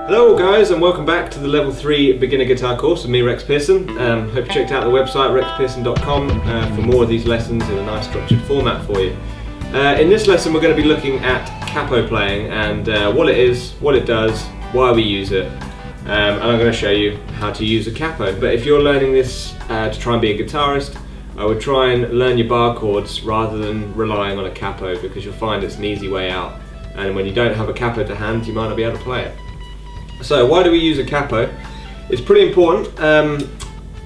Hello guys, and welcome back to the Level 3 Beginner Guitar course with me, Rex Pearson. Hope you checked out the website rexpearson.com for more of these lessons in a nice structured format for you. In this lesson we're going to be looking at capo playing and what it is, what it does, why we use it, and I'm going to show you how to use a capo. But if you're learning this to try and be a guitarist, I would try and learn your bar chords rather than relying on a capo, because you'll find it's an easy way out, and when you don't have a capo to hand you might not be able to play it. So why do we use a capo? It's pretty important.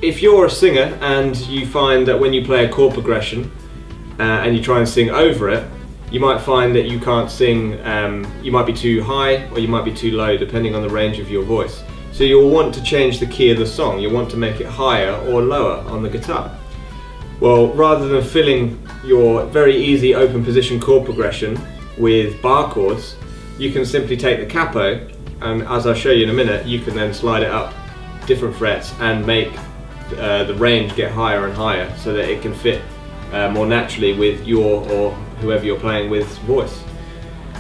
If you're a singer and you find that when you play a chord progression and you try and sing over it, you might find that you can't sing, you might be too high or you might be too low depending on the range of your voice. So you'll want to change the key of the song, you'll want to make it higher or lower on the guitar. Well, rather than filling your very easy open position chord progression with bar chords, you can simply take the capo, and as I'll show you in a minute, you can then slide it up different frets and make the range get higher and higher so that it can fit more naturally with your or whoever you're playing with's voice.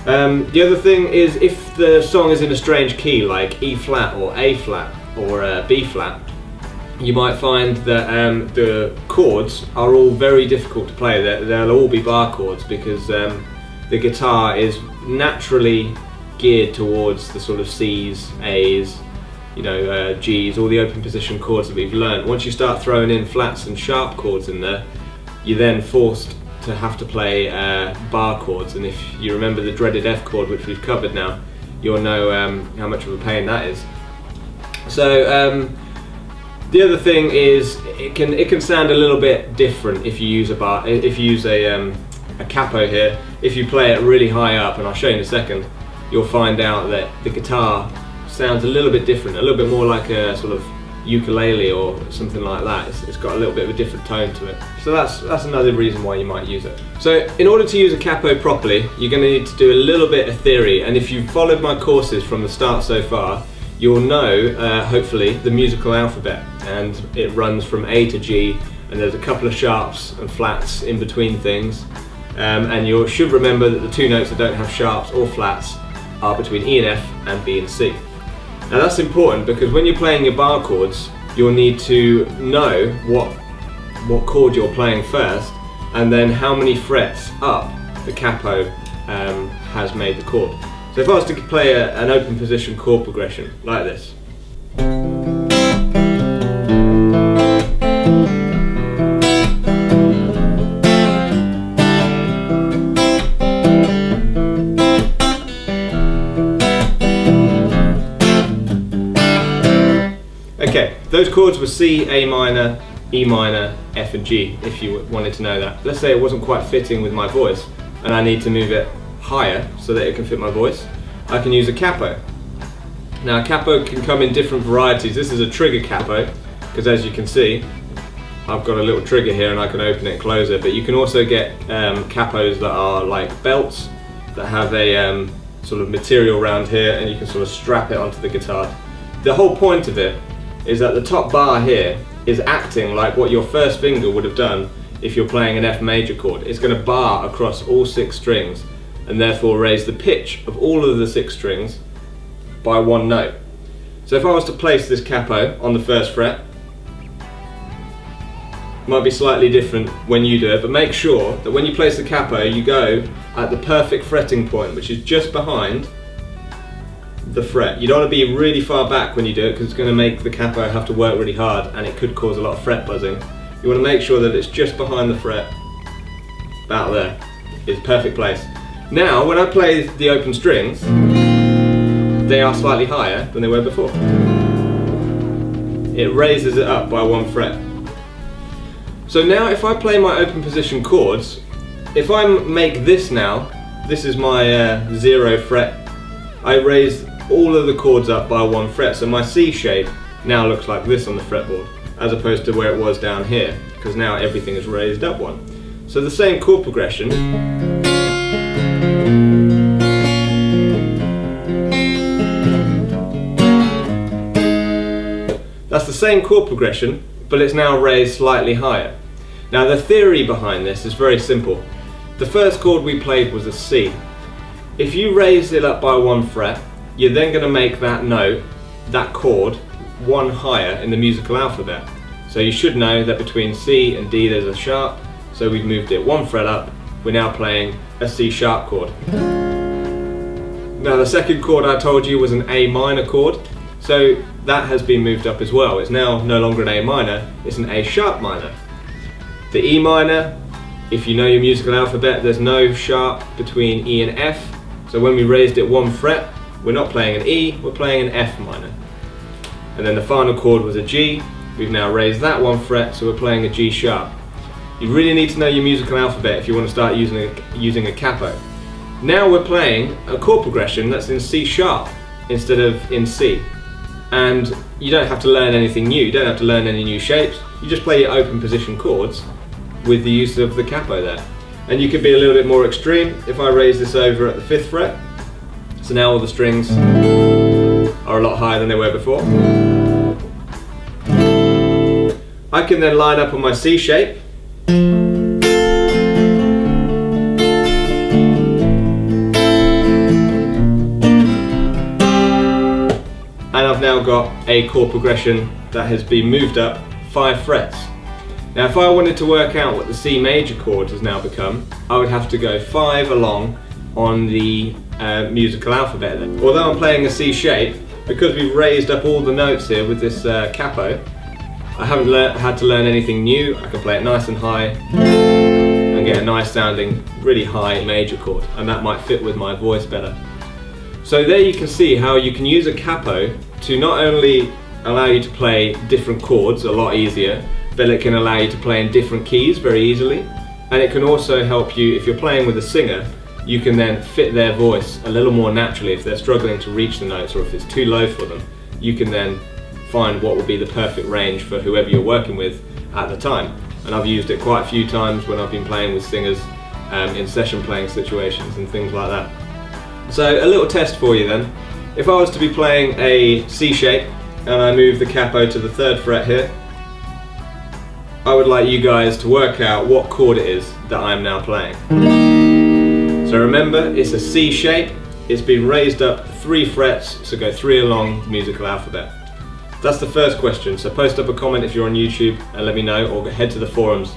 The other thing is, if the song is in a strange key like E flat or A flat or B flat, you might find that the chords are all very difficult to play. They'll all be bar chords because the guitar is naturally geared towards the sort of C's, A's, G's, all the open position chords that we've learned. Once you start throwing in flats and sharp chords in there, you're then forced to have to play bar chords, and if you remember the dreaded F chord, which we've covered now, you'll know how much of a pain that is. So the other thing is, it can sound a little bit different if you use a bar, if you use a capo here. If you play it really high up, and I'll show you in a second, you'll find out that the guitar sounds a little bit different, a little bit more like a sort of ukulele or something like that. It's got a little bit of a different tone to it. So that's another reason why you might use it. So in order to use a capo properly, you're going to need to do a little bit of theory, and if you've followed my courses from the start so far, you'll know, hopefully, the musical alphabet, and it runs from A to G, and there's a couple of sharps and flats in between things, and you should remember that the two notes that don't have sharps or flats are between E and F and B and C. Now that's important because when you're playing your bar chords, you'll need to know what chord you're playing first, and then how many frets up the capo has made the chord. So if I was to play an open position chord progression like this, okay, those chords were C, A minor, E minor, F and G, if you wanted to know that. Let's say it wasn't quite fitting with my voice and I need to move it higher so that it can fit my voice. I can use a capo. Now a capo can come in different varieties. This is a trigger capo, because as you can see, I've got a little trigger here and I can open it and close it, but you can also get capos that are like belts that have a sort of material around here, and you can sort of strap it onto the guitar. The whole point of it is that the top bar here is acting like what your first finger would have done if you're playing an F major chord. It's going to bar across all 6 strings and therefore raise the pitch of all of the 6 strings by one note. So if I was to place this capo on the first fret, it might be slightly different when you do it, but make sure that when you place the capo you go at the perfect fretting point, which is just behind the fret. You don't want to be really far back when you do it, because it's going to make the capo have to work really hard and it could cause a lot of fret buzzing. You want to make sure that it's just behind the fret, about there, is perfect place. Now when I play the open strings, they are slightly higher than they were before. It raises it up by 1 fret. So now if I play my open position chords, if I make this now, this is my 0 fret, I raise all of the chords up by 1 fret, so my C shape now looks like this on the fretboard, as opposed to where it was down here, because now everything is raised up 1. So the same chord progression, that's the same chord progression, but it's now raised slightly higher. Now the theory behind this is very simple. The first chord we played was a C. If you raise it up by 1 fret, you're then going to make that note, that chord, one higher in the musical alphabet. So you should know that between C and D there's a sharp, so we've moved it one fret up. We're now playing a C sharp chord. Now the second chord I told you was an A minor chord, so that has been moved up as well. It's now no longer an A minor, it's an A sharp minor. The E minor, if you know your musical alphabet, there's no sharp between E and F, so when we raised it one fret, we're not playing an E, we're playing an F minor. And then the final chord was a G. We've now raised that one fret, so we're playing a G sharp. You really need to know your musical alphabet if you want to start using a capo. Now we're playing a chord progression that's in C sharp instead of in C. And you don't have to learn anything new, you don't have to learn any new shapes, you just play your open position chords with the use of the capo there. And you could be a little bit more extreme if I raise this over at the 5th fret. So now all the strings are a lot higher than they were before. I can then line up on my C shape. And I've now got a chord progression that has been moved up 5 frets. Now if I wanted to work out what the C major chord has now become, I would have to go 5 along on the musical alphabet then. Although I'm playing a C shape, because we've raised up all the notes here with this capo, I haven't had to learn anything new. I can play it nice and high and get a nice sounding, really high major chord, and that might fit with my voice better. So there you can see how you can use a capo to not only allow you to play different chords a lot easier, but it can allow you to play in different keys very easily, and it can also help you, if you're playing with a singer, you can then fit their voice a little more naturally. If they're struggling to reach the notes or if it's too low for them, you can then find what will be the perfect range for whoever you're working with at the time. And I've used it quite a few times when I've been playing with singers in session playing situations and things like that. So a little test for you then. If I was to be playing a C shape and I move the capo to the 3rd fret here, I would like you guys to work out what chord it is that I'm now playing. So remember, it's a C shape, it's been raised up 3 frets, so go 3 along the musical alphabet. That's the first question, so post up a comment if you're on YouTube and let me know, or head to the forums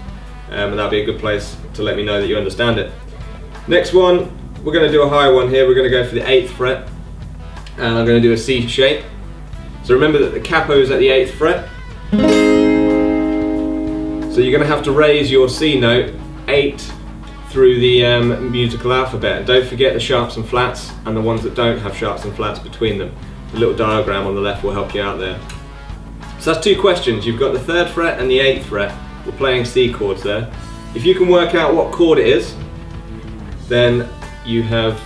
and that'll be a good place to let me know that you understand it. Next one, we're going to do a higher one here. We're going to go for the 8th fret and I'm going to do a C shape. So remember that the capo is at the 8th fret, so you're going to have to raise your C note 8 through the musical alphabet. And don't forget the sharps and flats and the ones that don't have sharps and flats between them. The little diagram on the left will help you out there. So that's 2 questions. You've got the 3rd fret and the 8th fret. We're playing C chords there. If you can work out what chord it is, then you have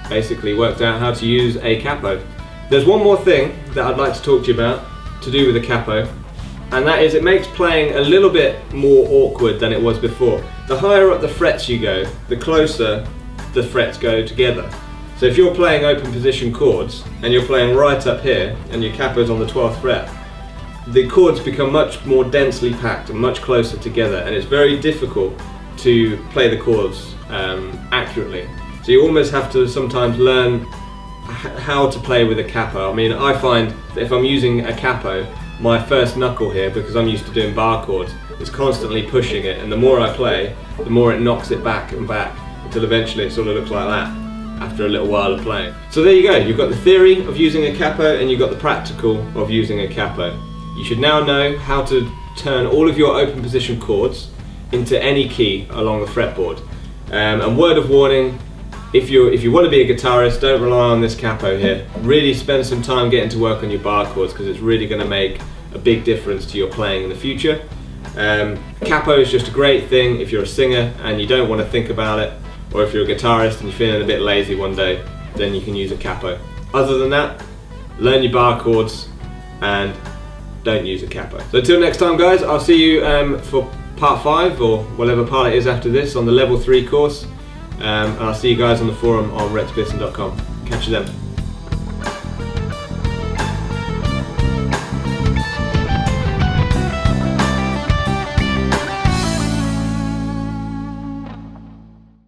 basically worked out how to use a capo. There's one more thing that I'd like to talk to you about to do with a capo, and that is it makes playing a little bit more awkward than it was before. The higher up the frets you go, the closer the frets go together. So if you're playing open position chords and you're playing right up here and your capo's on the 12th fret, the chords become much more densely packed and much closer together, and it's very difficult to play the chords accurately. So you almost have to sometimes learn how to play with a capo. I mean, I find that if I'm using a capo, my first knuckle here, because I'm used to doing bar chords, is constantly pushing it, and the more I play, the more it knocks it back and back, until eventually it sort of looks like that after a little while of playing. So there you go, you've got the theory of using a capo and you've got the practical of using a capo. You should now know how to turn all of your open position chords into any key along the fretboard. And word of warning, if you want to be a guitarist, don't rely on this capo here. Really spend some time getting to work on your bar chords, because it's really going to make a big difference to your playing in the future. Capo is just a great thing if you're a singer and you don't want to think about it, or if you're a guitarist and you're feeling a bit lazy one day, then you can use a capo. Other than that, learn your bar chords and don't use a capo. So until next time guys, I'll see you for part 5 or whatever part it is after this on the level 3 course, and I'll see you guys on the forum on rexpearson.com. Catch you then.